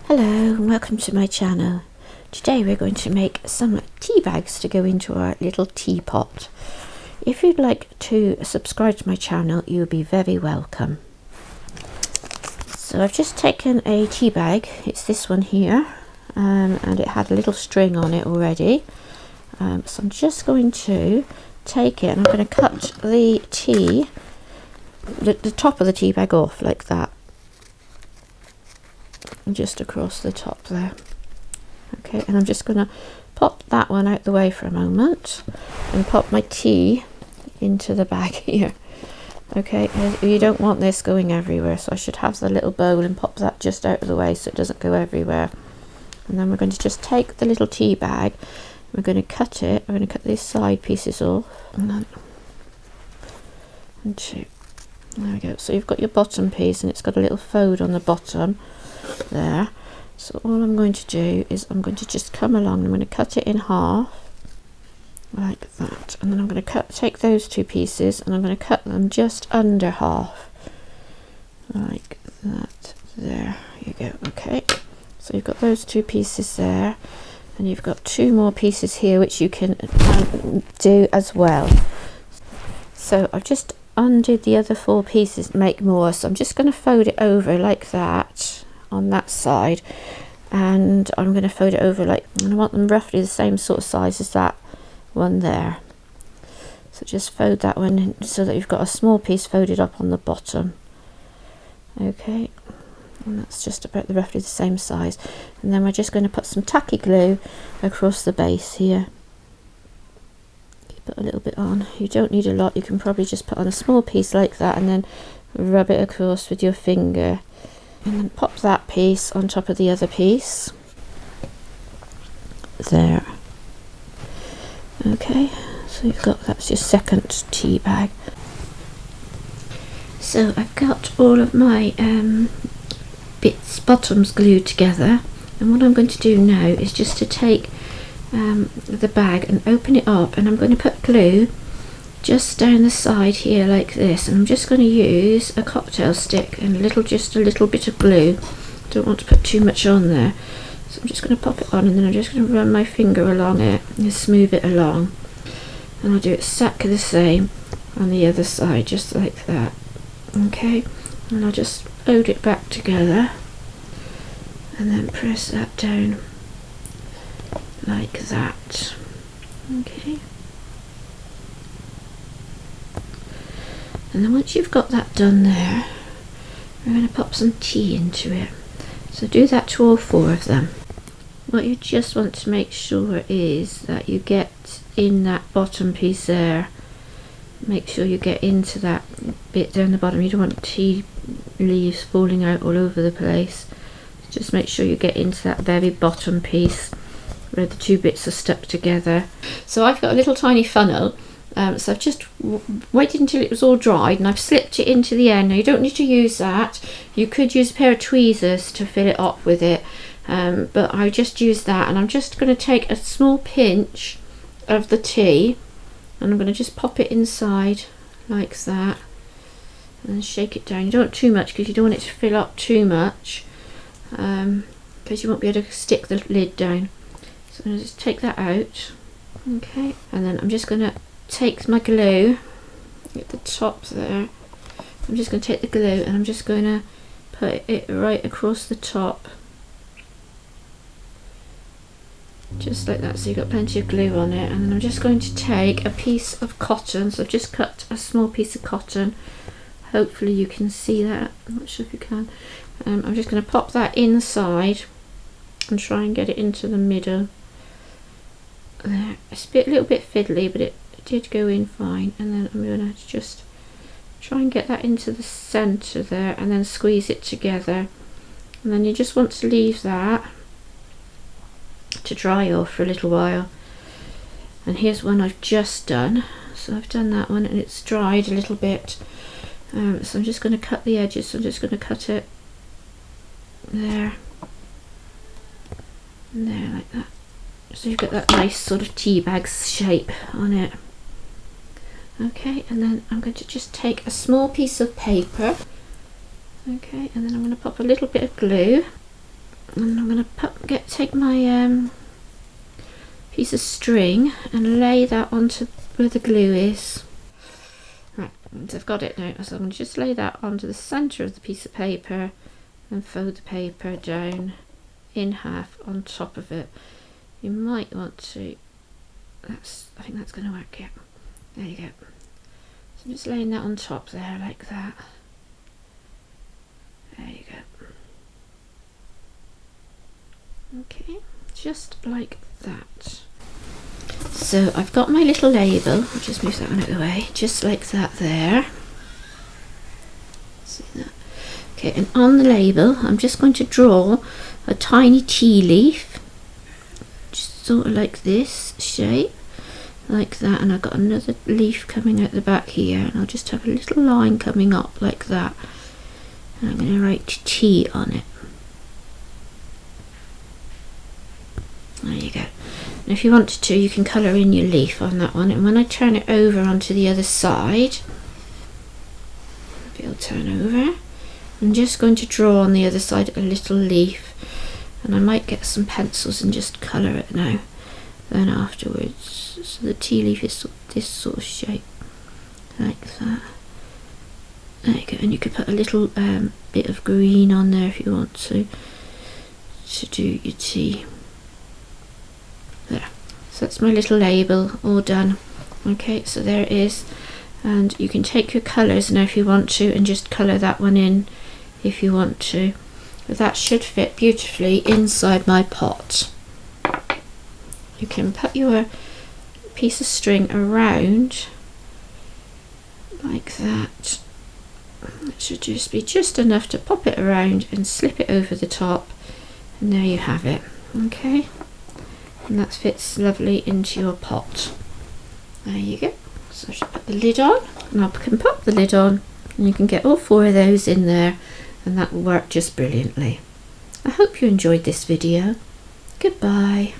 Hello and welcome to my channel. Today we're going to make some tea bags to go into our little teapot. If you'd like to subscribe to my channel, you'll be very welcome. So I've just taken a tea bag, it's this one here, and it had a little string on it already. So I'm just going to take it and I'm going to cut the top of the tea bag off like that. Just across the top there. Okay, and I'm just going to pop that one out the way for a moment and pop my tea into the bag here. Okay, you don't want this going everywhere, so I should have the little bowl and pop that just out of the way so it doesn't go everywhere. And then we're going to just take the little tea bag, we're going to cut it, we're going to cut these side pieces off, and two. There we go. So you've got your bottom piece and it's got a little fold on the bottom there. So all I'm going to do is I'm going to just come along and I'm going to cut it in half like that, and then I'm going to take those two pieces and I'm going to cut them just under half like that. There you go. Okay, so you've got those two pieces there and you've got two more pieces here which you can do as well. So I've just undid the other four pieces to make more, so I'm just going to fold it over like that on that side, and I'm going to fold it over like, and I want them roughly the same sort of size as that one there. So just fold that one in so that you've got a small piece folded up on the bottom. Okay, and that's just about roughly the same size, and then we're just going to put some tacky glue across the base here. Put a little bit on. You don't need a lot, you can probably just put on a small piece like that and then rub it across with your finger, and then pop that piece on top of the other piece there. Okay, so you've got, that's your second tea bag. So I've got all of my bottoms glued together, and what I'm going to do now is just to take the bag and open it up, and I'm going to put glue just down the side here like this, and I'm just going to use a cocktail stick and just a little bit of glue. Don't want to put too much on there, so I'm just going to pop it on, and then I'm just going to run my finger along it and smooth it along, and I'll do exactly the same on the other side just like that. Okay, and I'll just fold it back together and then press that down like that. Okay, and then once you've got that done there, we're going to pop some tea into it. So do that to all four of them. What you just want to make sure is that you get in that bottom piece there. Make sure you get into that bit down the bottom. You don't want tea leaves falling out all over the place. Just make sure you get into that very bottom piece where the two bits are stuck together. So I've got a little tiny funnel, so I've just waited until it was all dried and I've slipped it into the end. Now you don't need to use that, you could use a pair of tweezers to fill it up with it, but I just used that, and I'm just going to take a small pinch of the tea and I'm going to just pop it inside like that and shake it down. You don't want too much because you don't want it to fill up too much, because you won't be able to stick the lid down. So I'm going to just take that out. Okay, and then I'm just going to take my glue at the top there. I'm just going to take the glue and I'm just going to put it right across the top, just like that, so you've got plenty of glue on it. And then I'm just going to take a piece of cotton, so I've just cut a small piece of cotton, hopefully you can see that, I'm not sure if you can. I'm just going to pop that inside and try and get it into the middle there. It's a little bit fiddly, but it did go in fine. And then I'm going to just try and get that into the centre there and then squeeze it together, and then you just want to leave that to dry off for a little while. And here's one I've just done, so I've done that one and it's dried a little bit, so I'm just going to cut the edges. So I'm just going to cut it there and there like that, so you've got that nice sort of tea bag shape on it. Okay, and then I'm going to just take a small piece of paper, okay, and then I'm going to pop a little bit of glue And I'm going to take my piece of string and lay that onto where the glue is. Right, so I've got it now, so I'm going to just lay that onto the centre of the piece of paper and fold the paper down in half on top of it. You might want to, I think that's going to work, yeah. There you go. So I'm just laying that on top there like that. There you go. Okay, just like that. So I've got my little label, I'll just move that one out of the way, just like that there. See that? Okay, and on the label I'm just going to draw a tiny tea leaf, just sort of like this shape, like that, and I've got another leaf coming out the back here, and I'll just have a little line coming up like that, and I'm going to write tea on it. There you go. And if you wanted to, you can colour in your leaf on that one, and when I turn it over onto the other side, maybe I'll turn over, I'm just going to draw on the other side a little leaf, and I might get some pencils and just colour it now, then afterwards. So the tea leaf is this sort of shape, like that. There you go, and you could put a little bit of green on there if you want to do your tea. There, so that's my little label all done. Okay, so there it is, and you can take your colours now if you want to and just colour that one in if you want to, but that should fit beautifully inside my pot. You can put your piece of string around like that. It should just be just enough to pop it around and slip it over the top, and there you have it. Okay, and that fits lovely into your pot. There you go. So I should put the lid on, and I can pop the lid on, and you can get all 4 of those in there, and that will work just brilliantly. I hope you enjoyed this video. Goodbye.